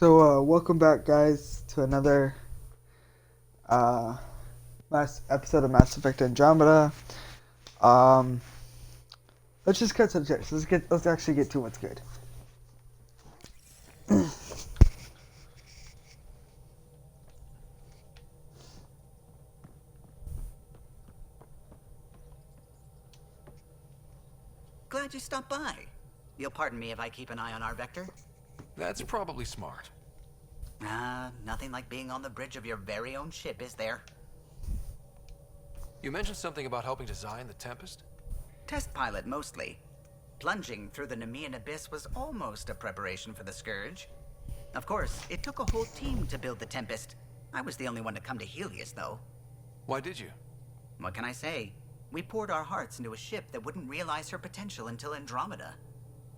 Welcome back, guys, to another uh, episode of Mass Effect Andromeda. Um, let's just cut to the chase. Let's actually get to what's good. Glad you stopped by. You'll pardon me if I keep an eye on our vector. That's probably smart. Nothing like being on the bridge of your very own ship, is there? You mentioned something about helping design the Tempest? Test pilot, mostly. Plunging through the Nemean abyss was almost a preparation for the Scourge. Of course, it took a whole team to build the Tempest. I was the only one to come to Helios, though. Why did you? What can I say? We poured our hearts into a ship that wouldn't realize her potential until Andromeda.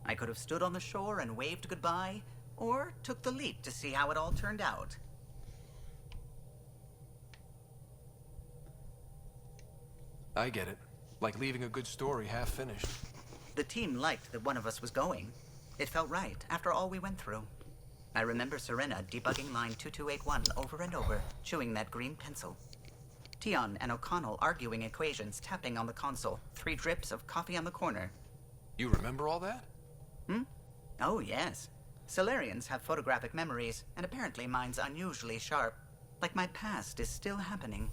I could have stood on the shore and waved goodbye, or took the leap to see how it all turned out. I get it. Like leaving a good story half finished. The team liked that one of us was going. It felt right, after all we went through. I remember Serena debugging line 2281 over and over, chewing that green pencil. Tion and O'Connell arguing equations, tapping on the console, 3 drips of coffee on the corner. You remember all that? Oh, yes. Solarians have photographic memories, and apparently mine's unusually sharp. Like my past is still happening.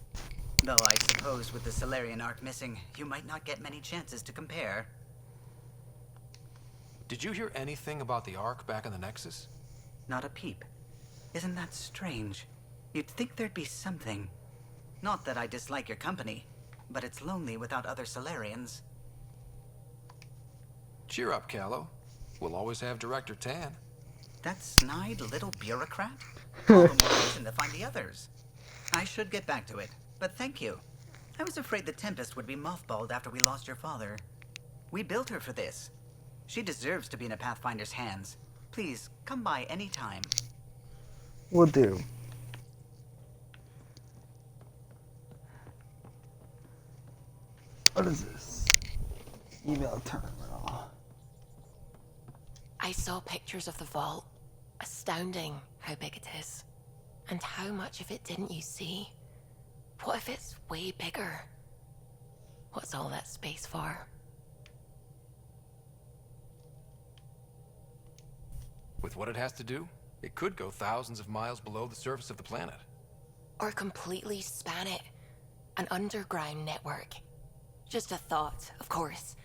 Though I suppose with the Solarian arc missing, you might not get many chances to compare. Did you hear anything about the Ark back in the Nexus? Not a peep. Isn't that strange? You'd think there'd be something. Not that I dislike your company, but it's lonely without other Solarians. Cheer up, Callow. We'll always have Director Tan. That snide little bureaucrat? All the more reason to find the others. I should get back to it, but thank you. I was afraid the Tempest would be mothballed after we lost your father. We built her for this. She deserves to be in a Pathfinder's hands. Please, come by any time. We'll do. What is this? Email terminal. I saw pictures of the vault. Astounding how big it is. And how much of it didn't you see? What if it's way bigger? What's all that space for? With what it has to do, it could go thousands of miles below the surface of the planet. Or completely span it. An underground network. Just a thought, of course.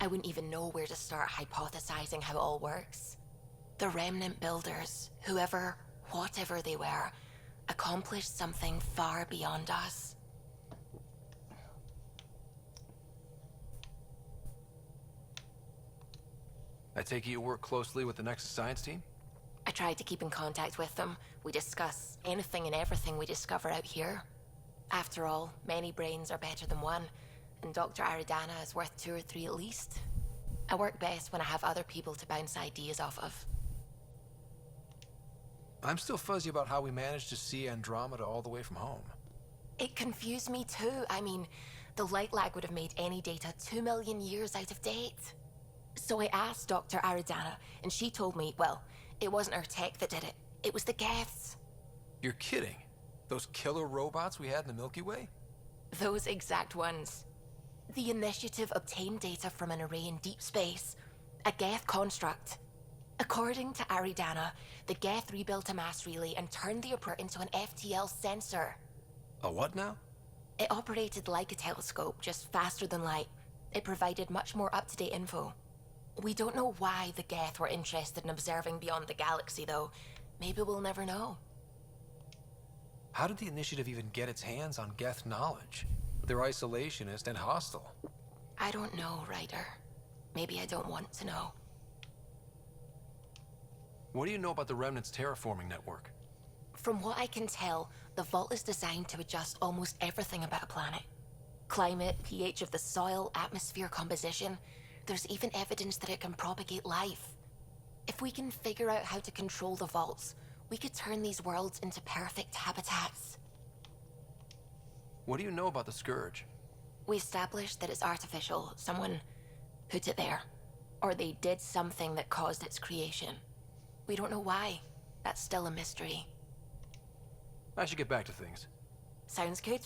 I wouldn't even know where to start hypothesizing how it all works. The remnant builders, whoever, whatever they were, accomplished something far beyond us. I take it you work closely with the Nexus science team? I tried to keep in contact with them. We discuss anything and everything we discover out here. After all, many brains are better than one, and Dr. Aridana is worth 2 or 3 at least. I work best when I have other people to bounce ideas off of. I'm still fuzzy about how we managed to see Andromeda all the way from home. It confused me too. I mean, the light lag would have made any data 2 million years out of date. So I asked Dr. Aridana, and she told me, well, it wasn't her tech that did it. It was the Geths. You're kidding. Those killer robots we had in the Milky Way? Those exact ones. The initiative obtained data from an array in deep space, a Geth construct. According to Aridana, the Geth rebuilt a mass relay and turned the upper into an FTL sensor. A what now? It operated like a telescope, just faster than light. It provided much more up-to-date info. We don't know why the Geth were interested in observing beyond the galaxy, though. Maybe we'll never know. How did the Initiative even get its hands on Geth knowledge? They're isolationist and hostile. I don't know, Ryder. Maybe I don't want to know. What do you know about the Remnant's terraforming network? From what I can tell, the vault is designed to adjust almost everything about a planet. Climate, pH of the soil, atmosphere composition. There's even evidence that it can propagate life. If we can figure out how to control the vaults, we could turn these worlds into perfect habitats. What do you know about the Scourge? We established that it's artificial. Someone put it there. Or they did something that caused its creation. We don't know why. That's still a mystery. I should get back to things. Sounds good?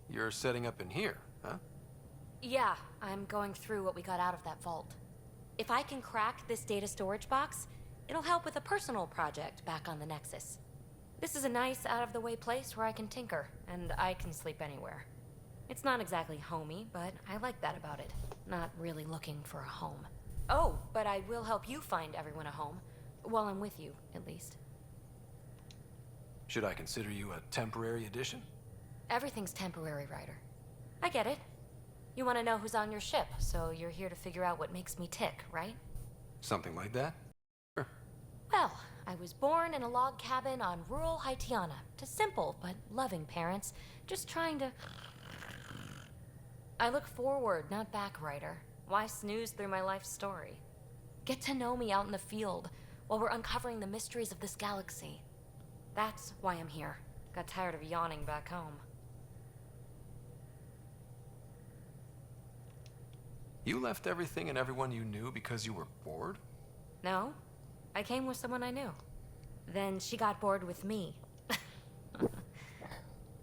You're setting up in here, huh? Yeah, I'm going through what we got out of that vault. If I can crack this data storage box, it'll help with a personal project back on the Nexus. This is a nice, out-of-the-way place where I can tinker, and I can sleep anywhere. It's not exactly homey, but I like that about it. Not really looking for a home. Oh, but I will help you find everyone a home. While I'm with you, at least. Should I consider you a temporary addition? Everything's temporary, Ryder. I get it. You want to know who's on your ship, so you're here to figure out what makes me tick, right? Something like that? Sure. Well, I was born in a log cabin on rural Haitiana to simple but loving parents, just trying to... I look forward, not back, Ryder. Why snooze through my life story? Get to know me out in the field while we're uncovering the mysteries of this galaxy. That's why I'm here. Got tired of yawning back home. You left everything and everyone you knew because you were bored? No, I came with someone I knew. Then she got bored with me.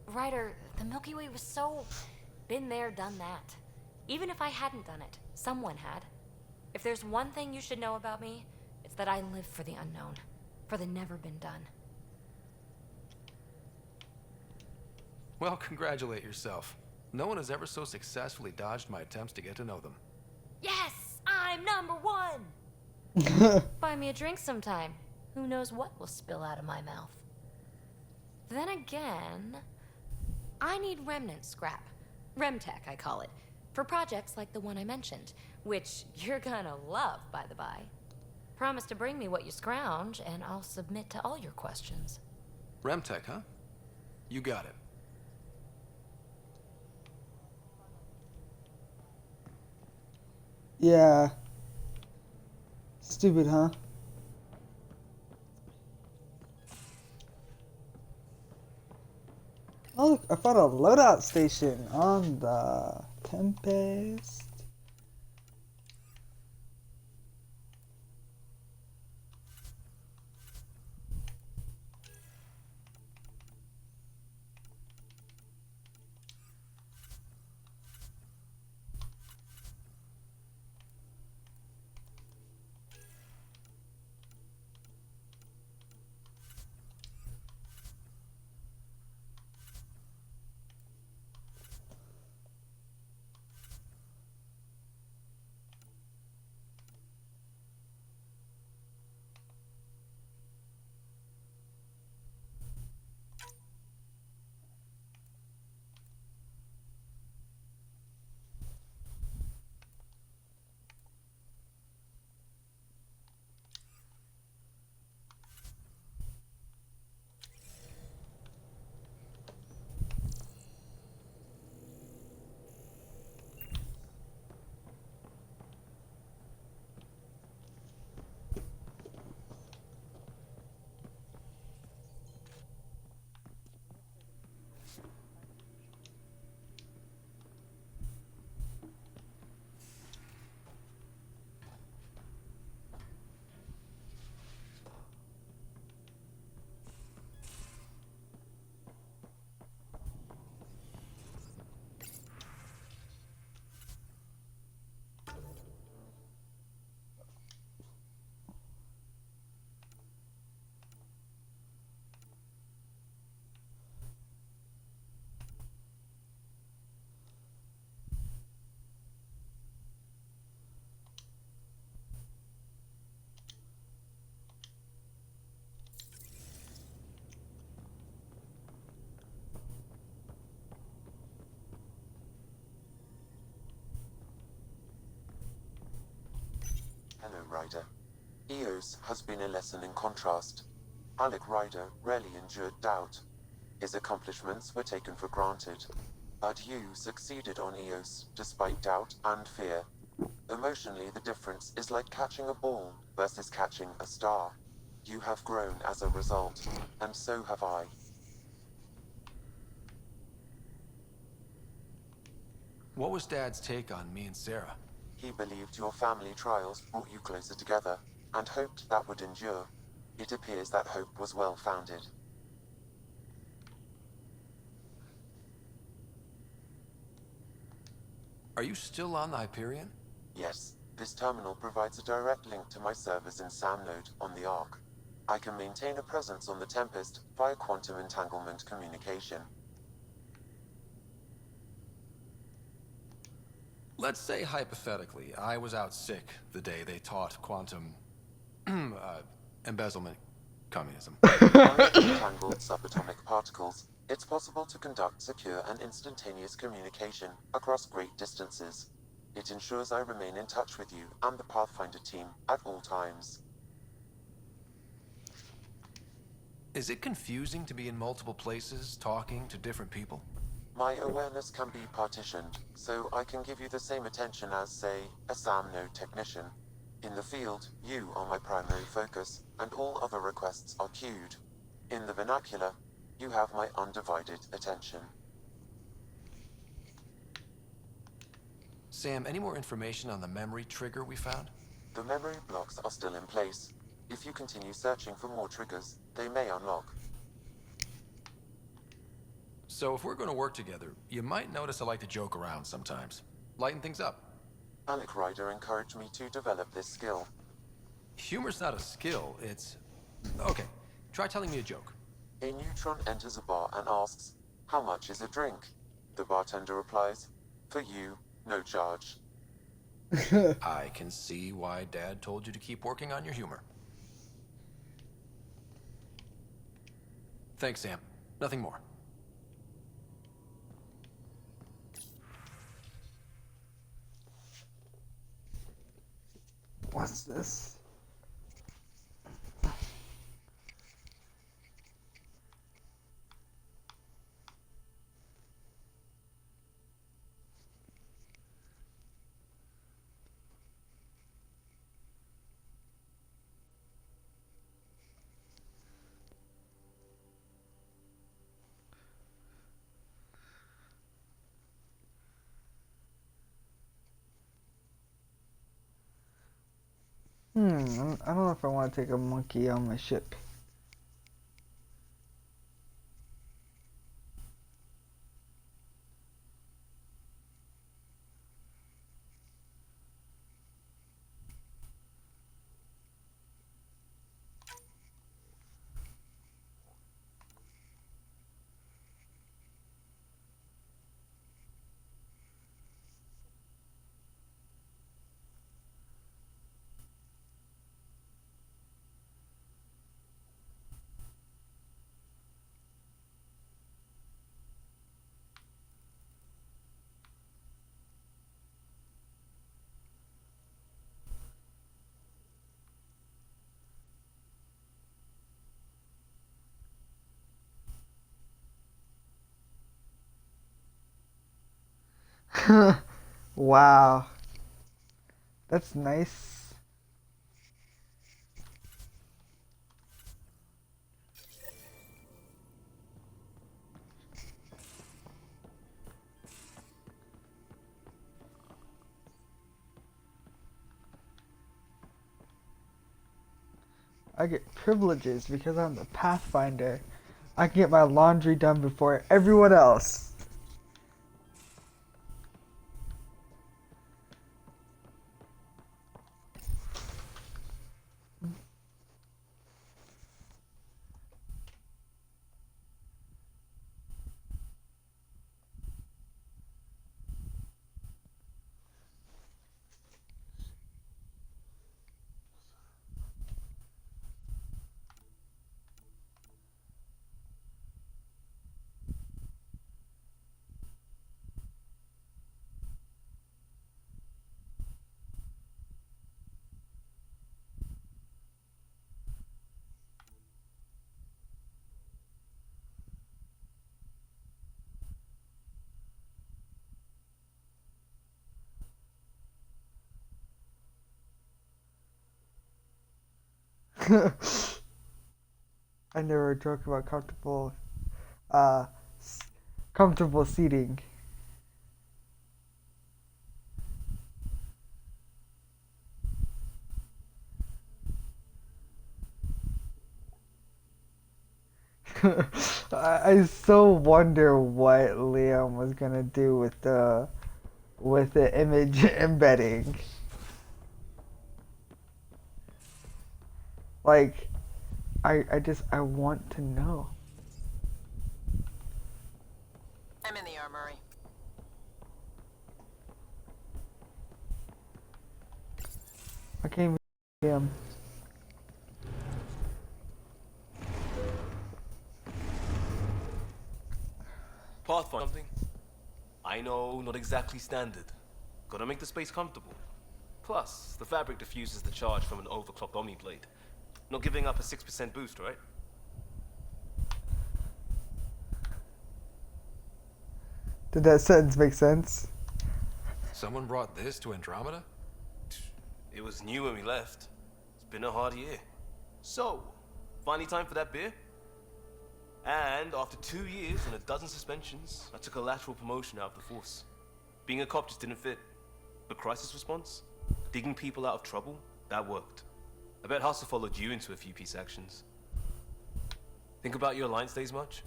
Ryder, the Milky Way was so... been there, done that. Even if I hadn't done it, someone had. If there's one thing you should know about me, it's that I live for the unknown, for the never been done. Well, congratulate yourself. No one has ever so successfully dodged my attempts to get to know them. Yes, I'm #1! Buy me a drink sometime. Who knows what will spill out of my mouth. Then again, I need remnant scrap. Remtech, I call it. For projects like the one I mentioned, which you're gonna love, by the by. Promise to bring me what you scrounge, and I'll submit to all your questions. Remtech, huh? You got it. Yeah. Stupid, huh? Oh, look, I found a loadout station on the Tempest. Hello, Ryder. Eos has been a lesson in contrast. Alec Ryder rarely endured doubt. His accomplishments were taken for granted. But you succeeded on Eos, despite doubt and fear. Emotionally, the difference is like catching a ball versus catching a star. You have grown as a result, and so have I. What was Dad's take on me and Sarah? He believed your family trials brought you closer together, and hoped that would endure. It appears that hope was well founded. Are you still on the Hyperion? Yes, this terminal provides a direct link to my servers in SamNode on the Ark. I can maintain a presence on the Tempest via quantum entanglement communication. Let's say hypothetically, I was out sick the day they taught quantum embezzlement communism. Unlike entangled subatomic particles, it's possible to conduct secure and instantaneous communication across great distances. It ensures I remain in touch with you and the Pathfinder team at all times. Is it confusing to be in multiple places, talking to different people? My awareness can be partitioned, so I can give you the same attention as, say, a SamNode technician. In the field, you are my primary focus, and all other requests are queued. In the vernacular, you have my undivided attention. Sam, any more information on the memory trigger we found? The memory blocks are still in place. If you continue searching for more triggers, they may unlock. So if we're going to work together, you might notice I like to joke around sometimes. Lighten things up. Alec Ryder encouraged me to develop this skill. Humor's not a skill, it's... Okay, try telling me a joke. A neutron enters a bar and asks, "How much is a drink?" The bartender replies, "For you, no charge." I can see why Dad told you to keep working on your humor. Thanks, Sam. Nothing more. What's this? I don't know if I want to take a monkey on my ship. Wow. That's nice. I get privileges because I'm the Pathfinder. I can get my laundry done before everyone else. I never joke about uh, comfortable seating. I so wonder what Liam was gonna do with the image embedding. Like, I want to know. I'm in the armory. I can't even see him. Pathfinder something? I know, not exactly standard. Gotta make the space comfortable. Plus, the fabric diffuses the charge from an overclocked Omni blade. Not giving up a 6% boost, right? Did that sentence make sense? Someone brought this to Andromeda? It was new when we left. It's been a hard year. So, finally time for that beer? And after 2 years and a dozen suspensions, I took a lateral promotion out of the force. Being a cop just didn't fit. But crisis response? Digging people out of trouble? That worked. I bet Hustle followed you into a few peace actions. Think about your Alliance days much?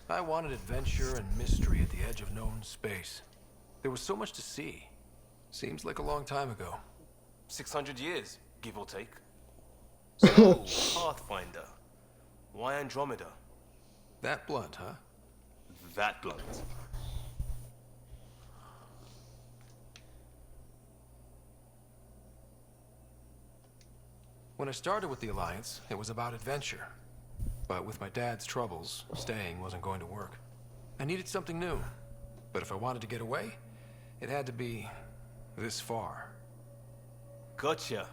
I wanted adventure and mystery at the edge of known space. There was so much to see. Seems like a long time ago. 600 years, give or take. So, Pathfinder. Why Andromeda? That blunt, huh? That blunt. When I started with the Alliance, it was about adventure. But with my dad's troubles, staying wasn't going to work. I needed something new. But if I wanted to get away, it had to be this far. Gotcha.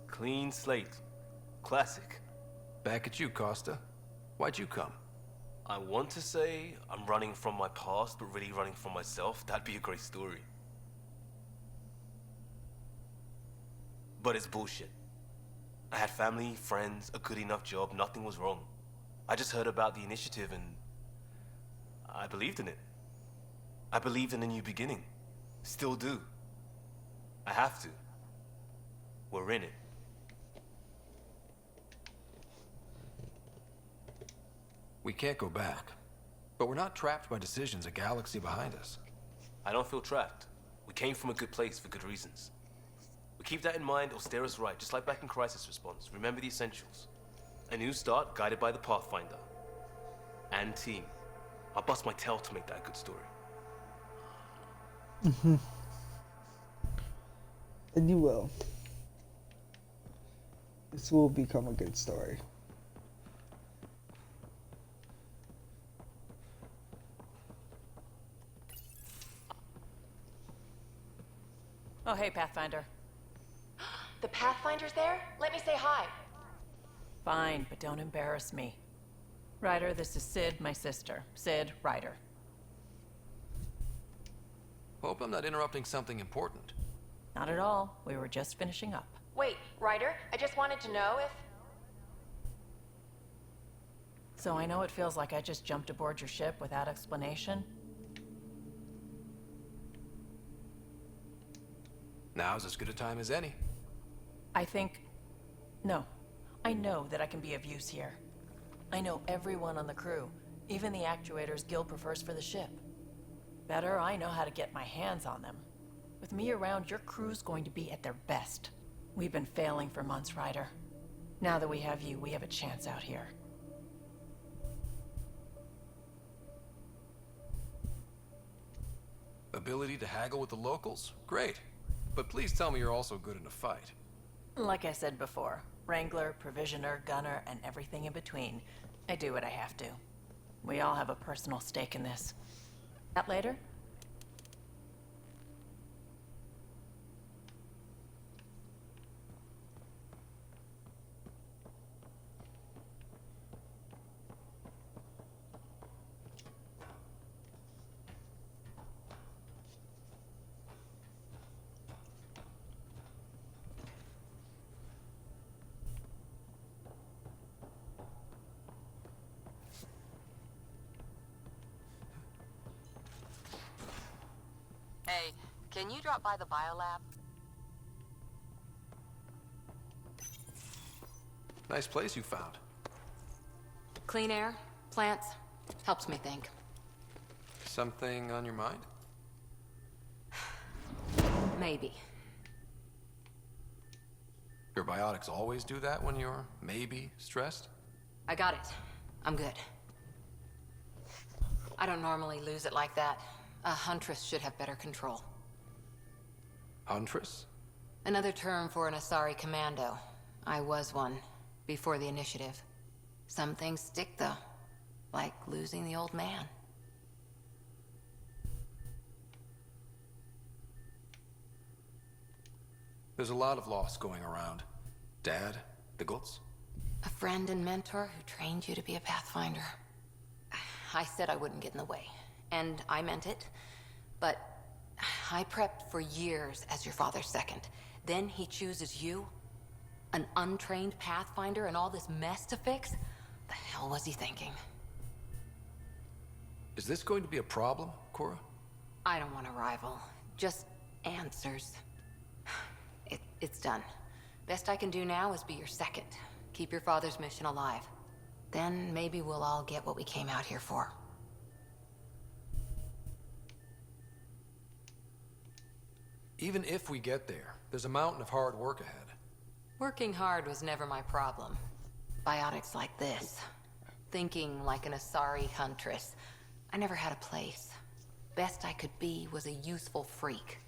Clean slate. Classic. Back at you, Costa. Why'd you come? I want to say I'm running from my past, but really running from myself. That'd be a great story. But it's bullshit. I had family, friends, a good enough job, nothing was wrong. I just heard about the initiative and I believed in it. I believed in a new beginning. Still do. I have to. We're in it. We can't go back. But we're not trapped by decisions a galaxy behind us. I don't feel trapped. We came from a good place for good reasons. We keep that in mind or steer us right, just like back in Crisis Response. Remember the essentials. A new start guided by the Pathfinder. And team. I'll bust my tail to make that a good story. And you will. This will become a good story. Oh, hey, Pathfinder. The Pathfinder's there? Let me say hi. Fine, but don't embarrass me. Ryder, this is Sid, my sister. Sid, Ryder. Hope I'm not interrupting something important. Not at all. We were just finishing up. Wait, Ryder, I just wanted to know if... So I know it feels like I just jumped aboard your ship without explanation. Now's as good a time as any. I think... No. I know that I can be of use here. I know everyone on the crew, even the actuators Gil prefers for the ship. Better, I know how to get my hands on them. With me around, your crew's going to be at their best. We've been failing for months, Ryder. Now that we have you, we have a chance out here. Ability to haggle with the locals? Great. But please tell me you're also good in a fight. Like I said before, Wrangler, Provisioner, Gunner, and everything in between. I do what I have to. We all have a personal stake in this. That later? Hey, can you drop by the biolab? Nice place you found. Clean air, plants, helps me think. Something on your mind? Maybe. Your biotics always do that when you're maybe stressed? I got it. I'm good. I don't normally lose it like that. A huntress should have better control. Huntress? Another term for an Asari commando. I was one, before the initiative. Some things stick, though. Like losing the old man. There's a lot of loss going around. Dad, the Gults. A friend and mentor who trained you to be a Pathfinder. I said I wouldn't get in the way. And I meant it. But I prepped for years as your father's second. Then he chooses you? An untrained Pathfinder and all this mess to fix? The hell was he thinking? Is this going to be a problem, Cora? I don't want a rival. Just answers. It's done. Best I can do now is be your second. Keep your father's mission alive. Then maybe we'll all get what we came out here for. Even if we get there, there's a mountain of hard work ahead. Working hard was never my problem. Biotics like this. Thinking like an Asari huntress. I never had a place. Best I could be was a useful freak.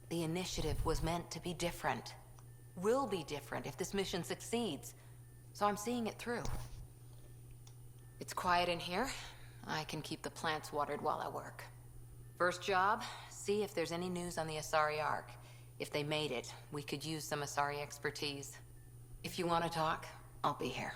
The initiative was meant to be different. Will be different if this mission succeeds. So I'm seeing it through. It's quiet in here. I can keep the plants watered while I work. First job, see if there's any news on the Asari Ark. If they made it, we could use some Asari expertise. If you want to talk, I'll be here.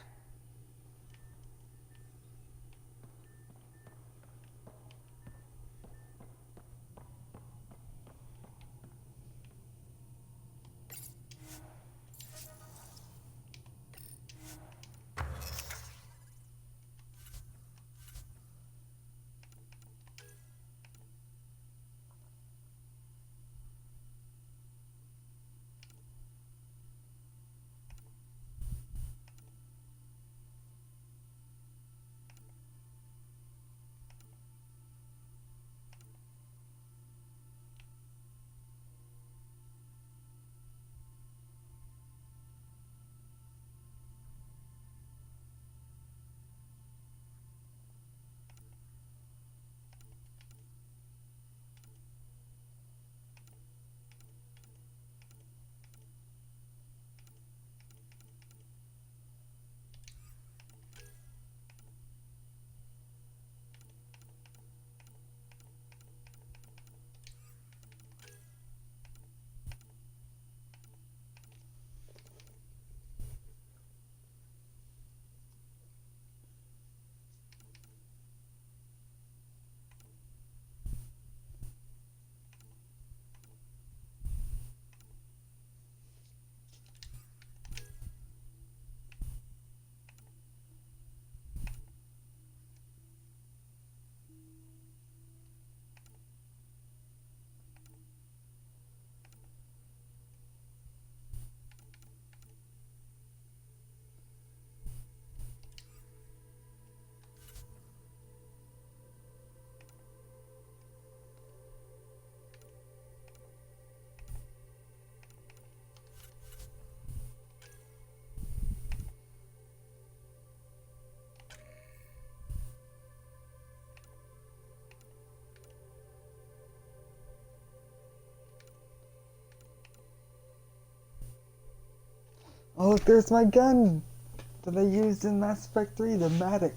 Oh, look, there's my gun that I used in Mass Effect 3, the Matic.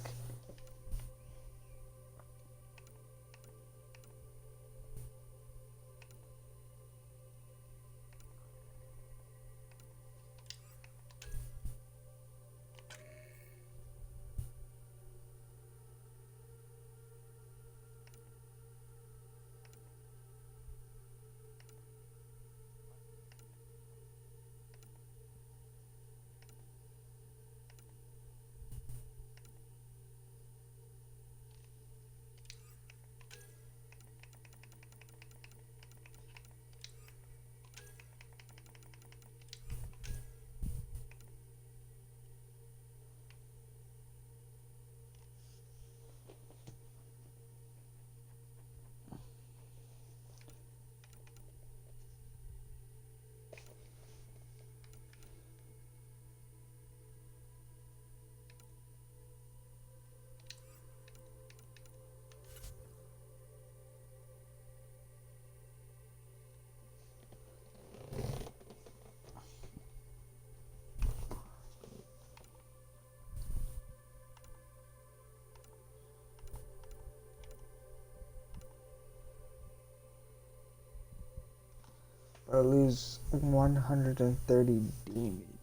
or lose 130 damage.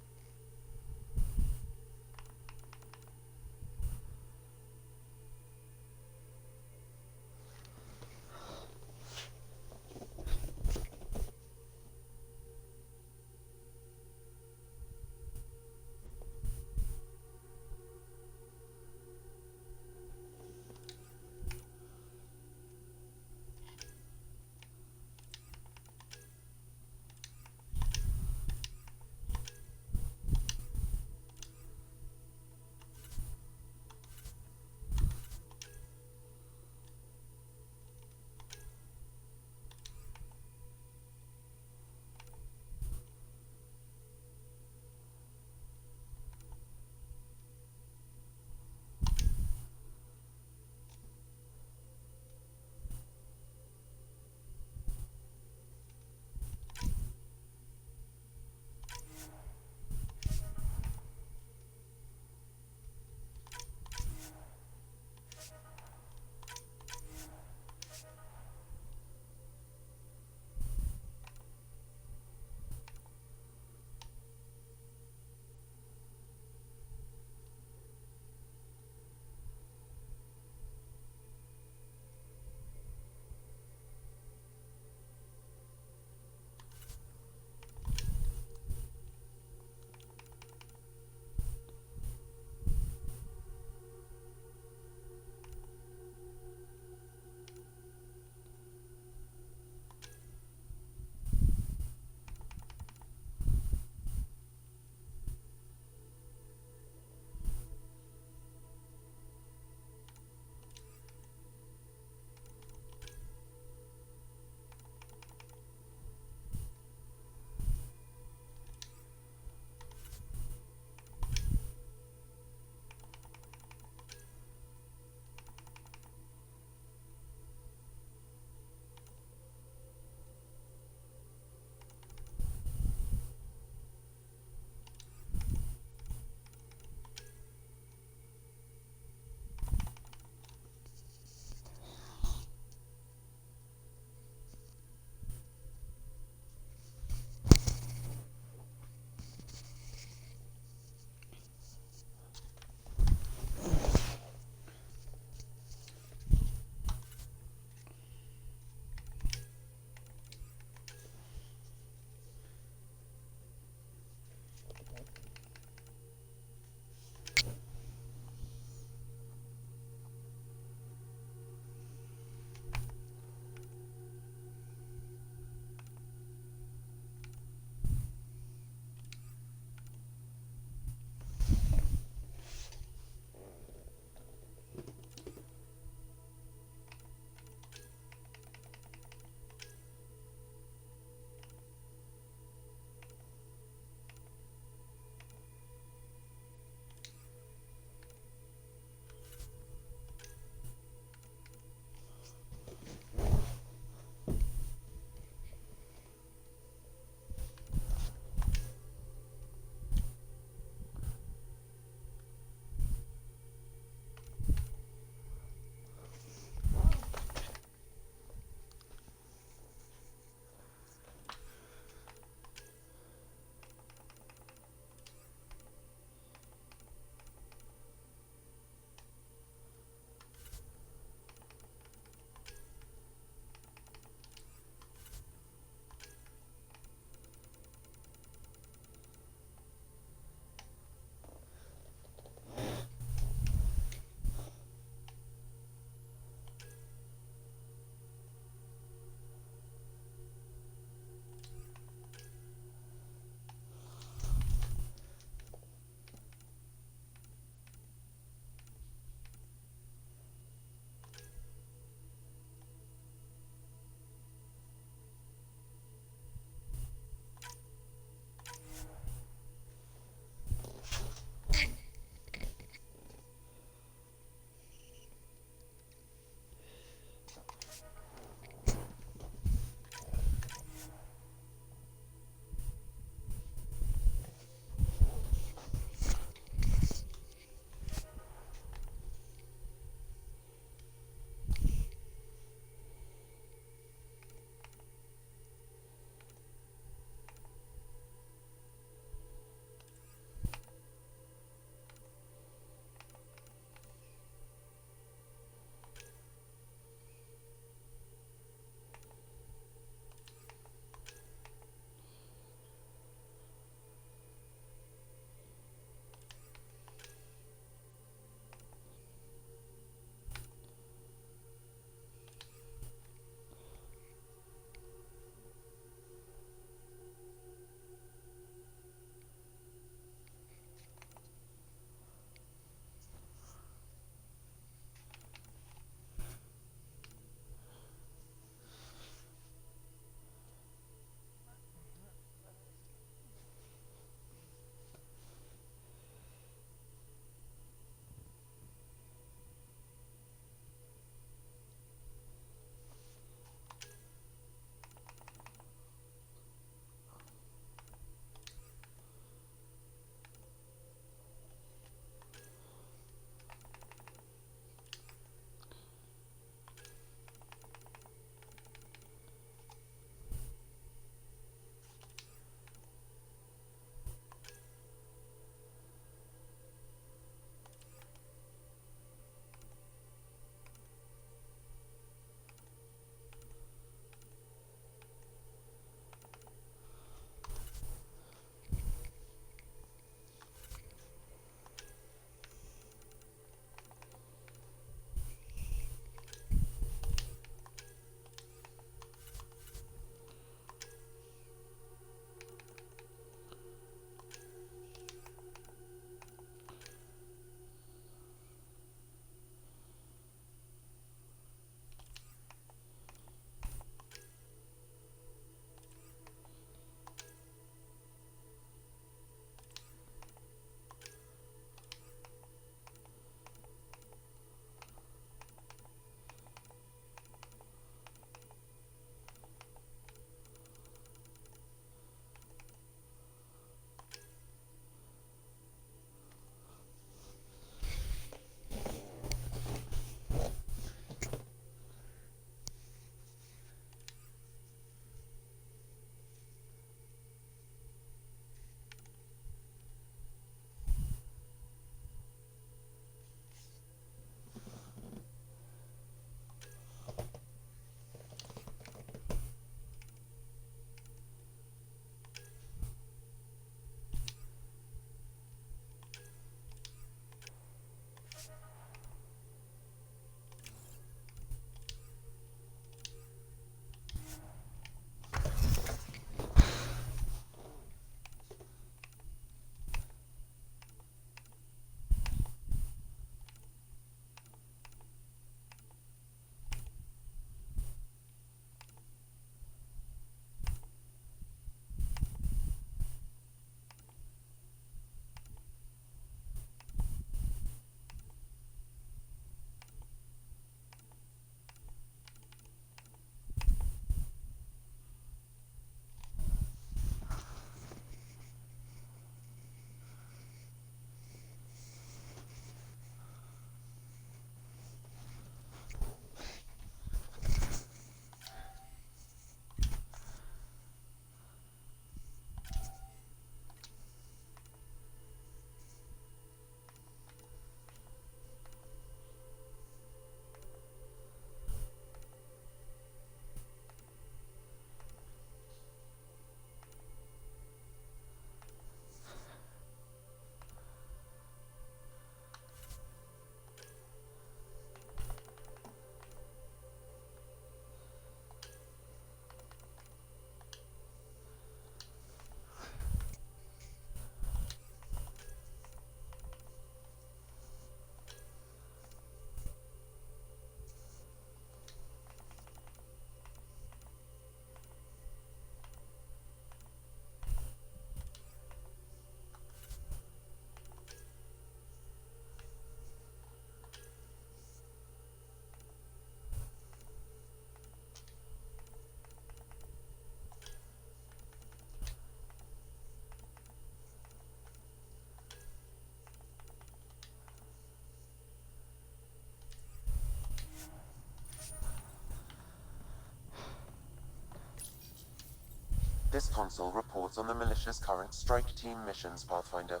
This console reports on the militia's current strike team missions, Pathfinder.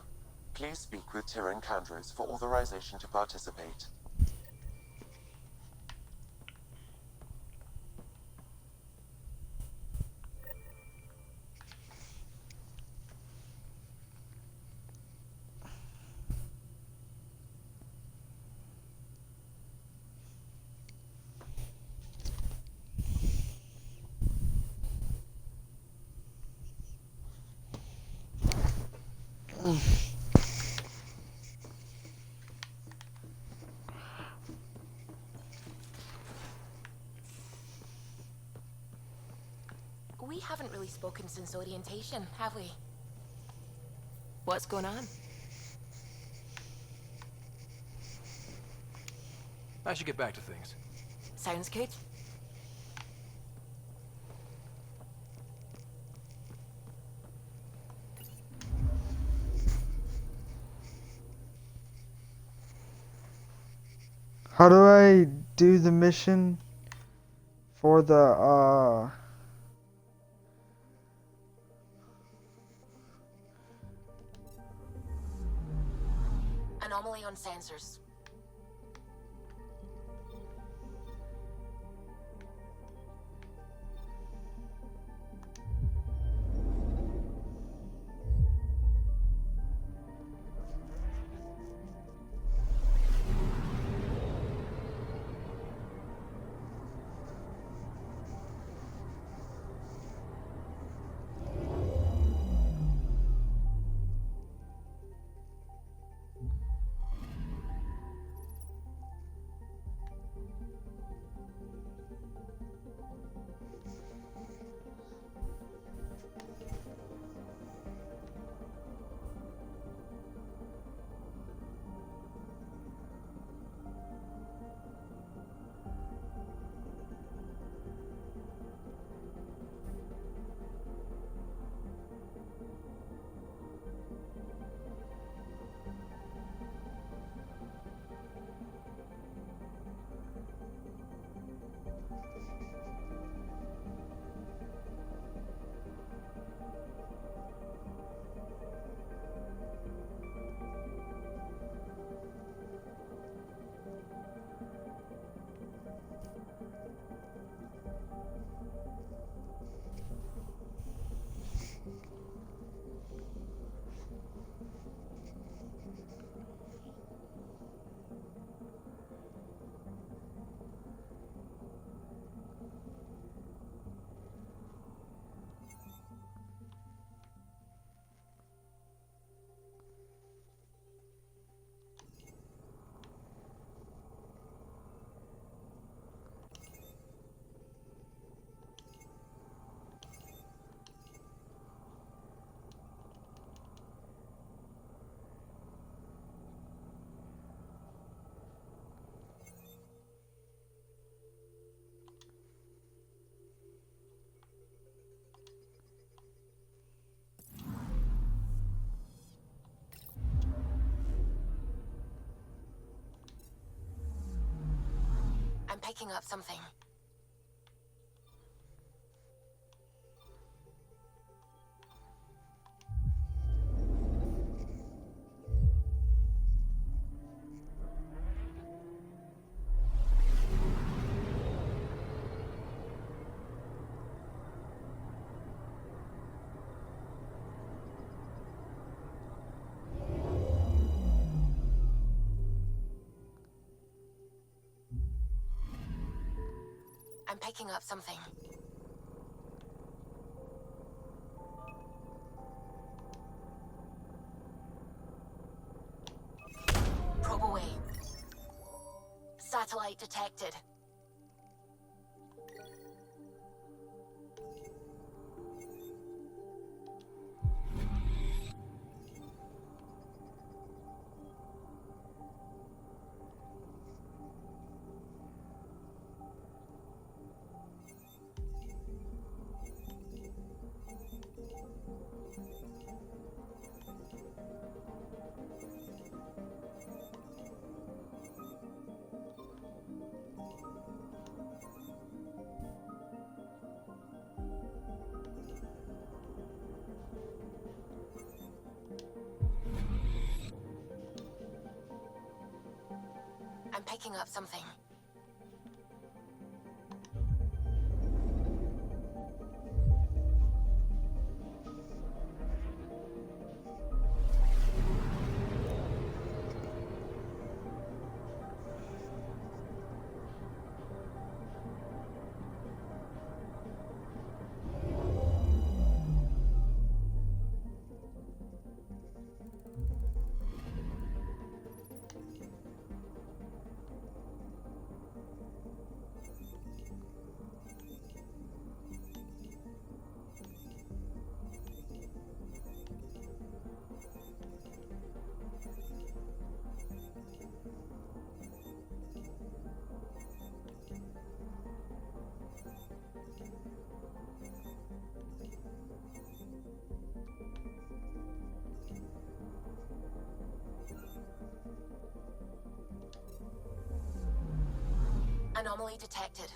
Please speak with Tyrion Candros for authorization to participate. We haven't really spoken since orientation, have we? What's going on? I should get back to things. Sounds good. How do I do the mission for the Anomaly on sensors. I'm picking up something. I'm picking up something. Probe away. Satellite detected. picking up something. Anomaly detected.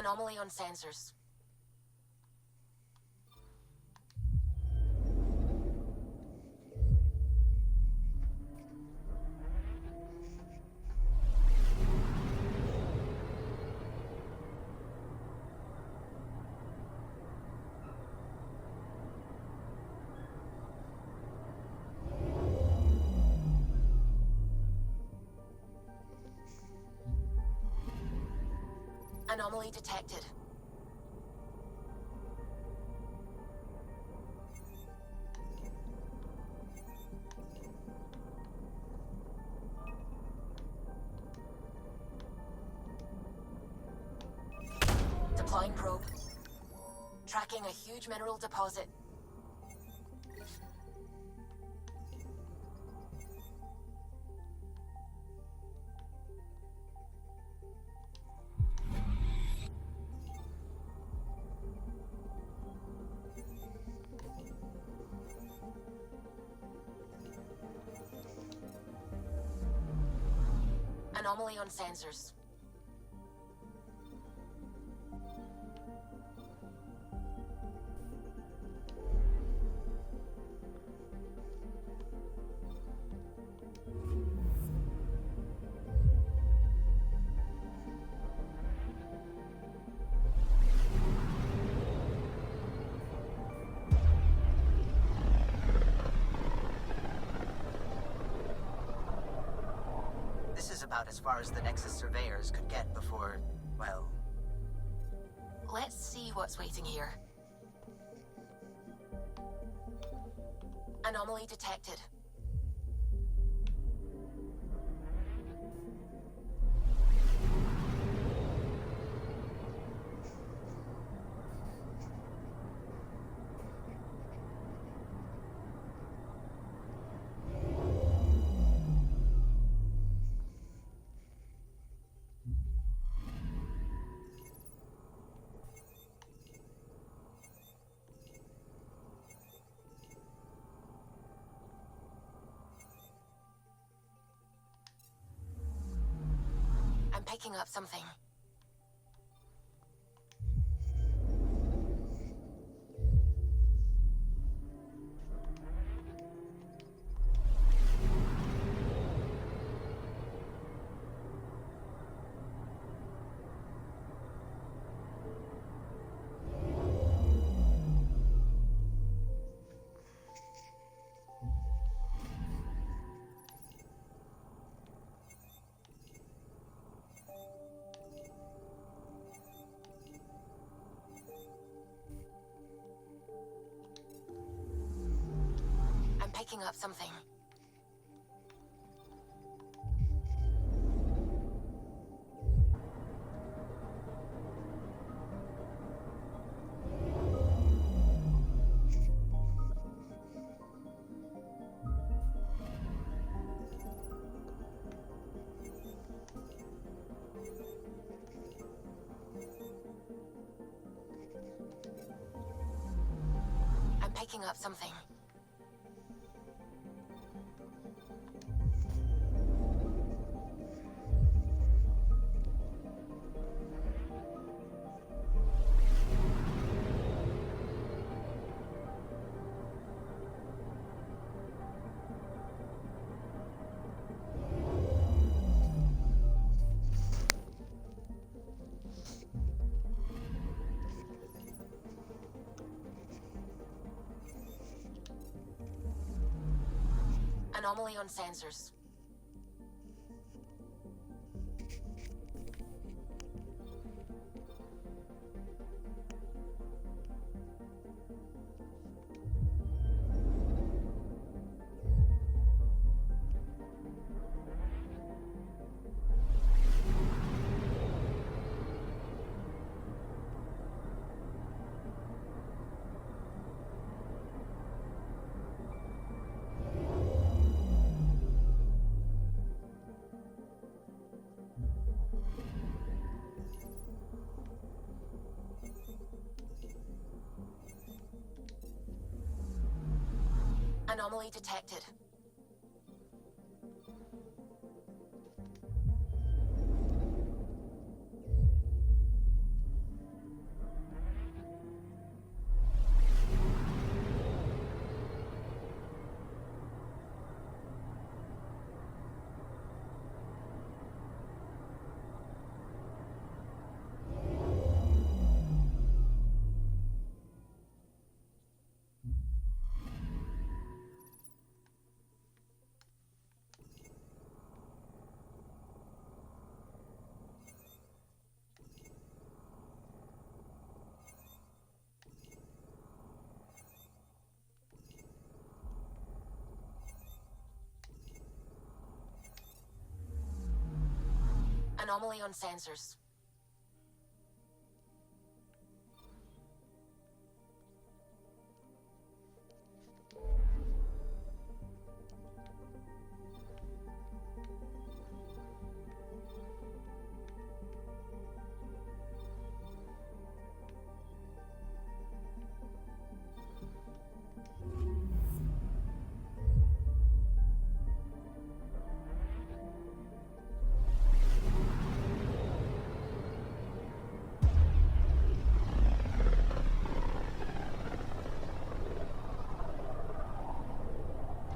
Anomaly on sensors. Anomaly detected. Deploying probe. Tracking a huge mineral deposit. Anomaly on sensors. This is about as far as the Nexus surveyors could get before, well... Let's see what's waiting here. Anomaly detected. I'm picking up something. I'm picking up something. picking up something. Anomaly on sensors. Anomaly detected. Anomaly on sensors.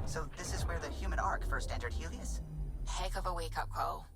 So this is where the human ark first entered Helios? Heck of a wake-up call.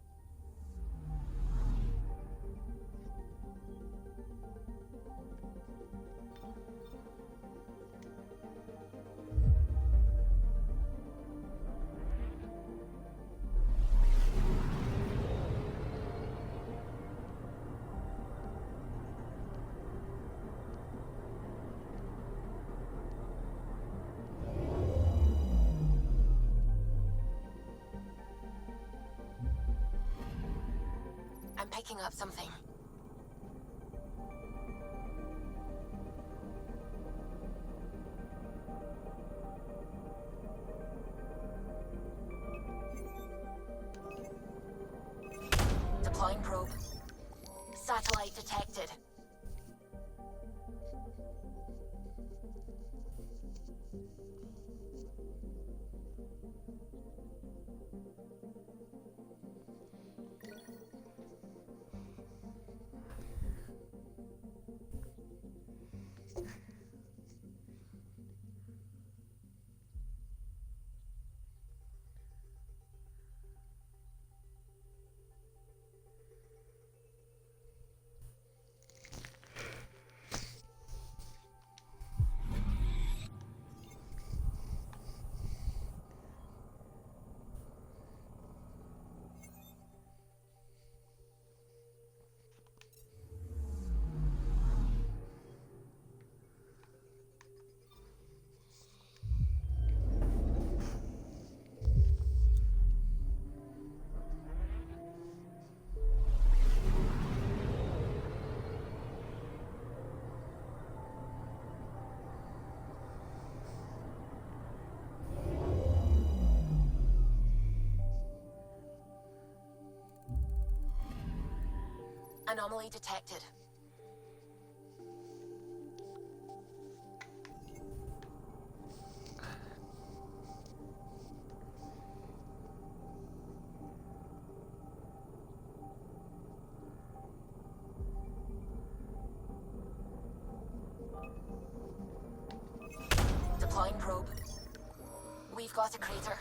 I'm picking up something. Deploying probe. Satellite detected. Anomaly detected. spot a crater.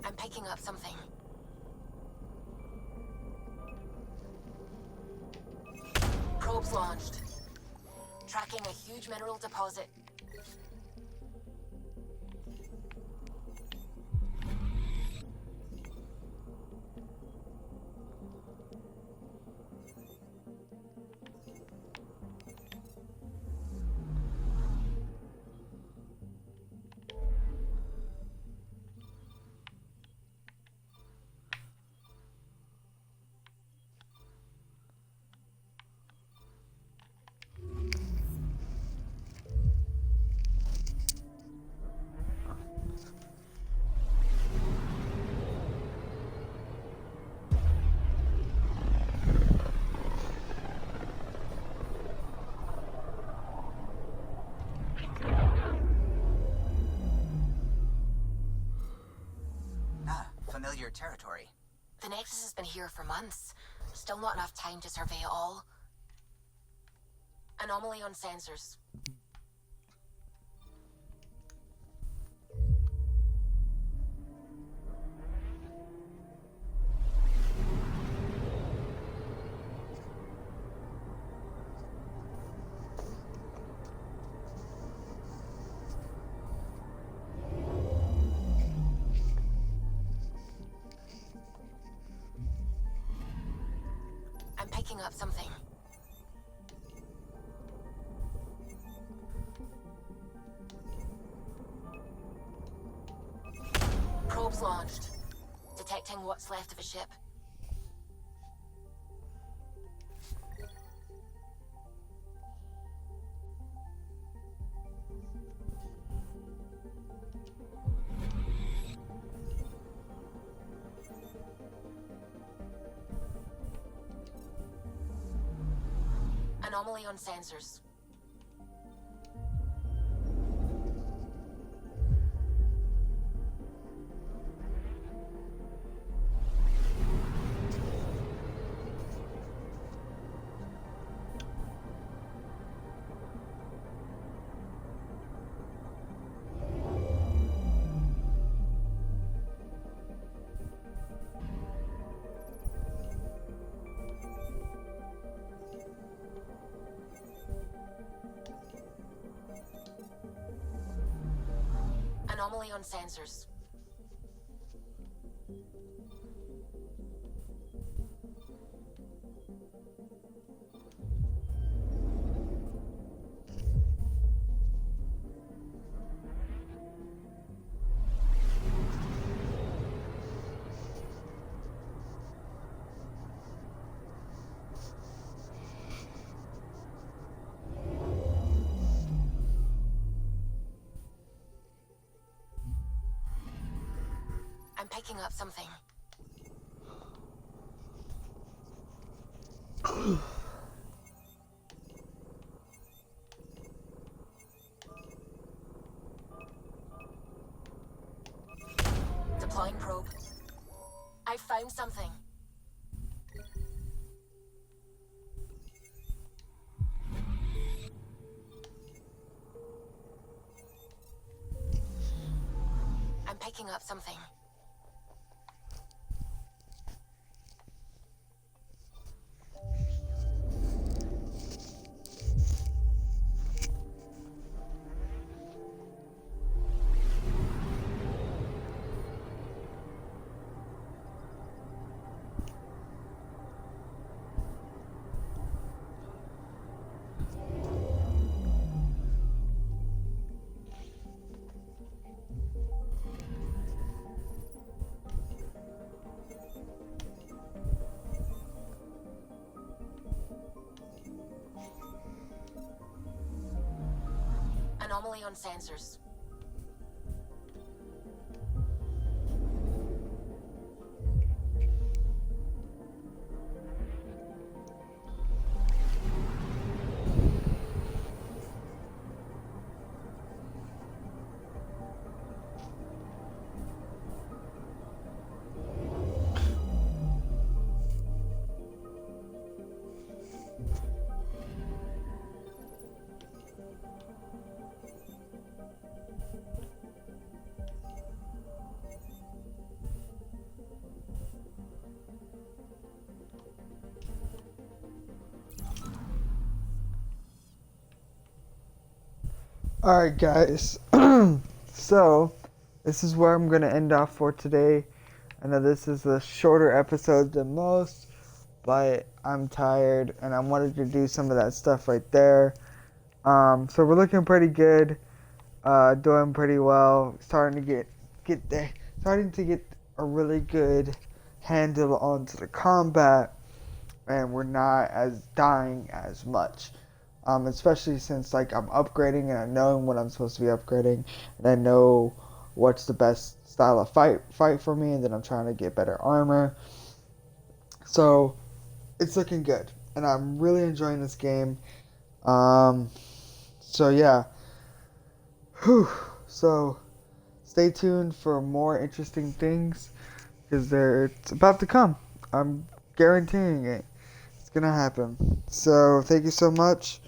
I'm picking up something. Probes launched. Tracking a huge mineral deposit. Familiar territory. The Nexus has been here for months. Still not enough time to survey it all. Anomaly on sensors. I'm picking up something. Probes launched. Detecting what's left of a ship. Anomaly on sensors. Anomaly on sensors. I'm picking up something. Deploying probe. I found something. up something. Anomaly on sensors. Alright, guys. So, this is where I'm going to end off for today. I know this is a shorter episode than most, but I'm tired and I wanted to do some of that stuff right there. So we're looking pretty good, doing pretty well, starting to get a really good handle onto the combat, and we're not as dying as much. Especially since like I'm upgrading and I know what I'm supposed to be upgrading, and I know what's the best style of fight for me, and then I'm trying to get better armor. So it's looking good, and I'm really enjoying this game. So yeah. Whew. So stay tuned for more interesting things, because it's about to come. I'm guaranteeing it. It's gonna happen. So thank you so much.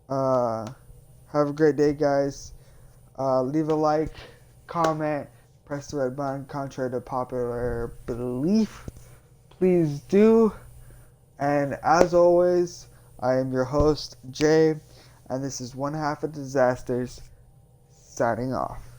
Have a great day, guys. Leave a like, comment, press the red button, contrary to popular belief. Please do. And as always, I am your host, Jay, and this is One Half of Disasters, signing off.